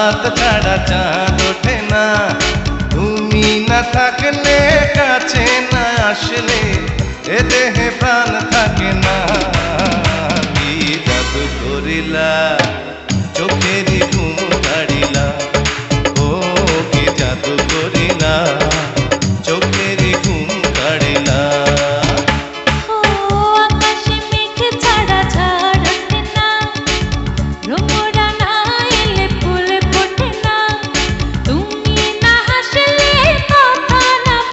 হাত ছাড়া চাঁদ ওঠে না, তুমি না থাকলে কাছে না আসলে এ দেহে প্রাণ থাকে না। কি জাদু করিলা চোখেরই ঘুম কাড়িলা, ও কি জাদু করিলা।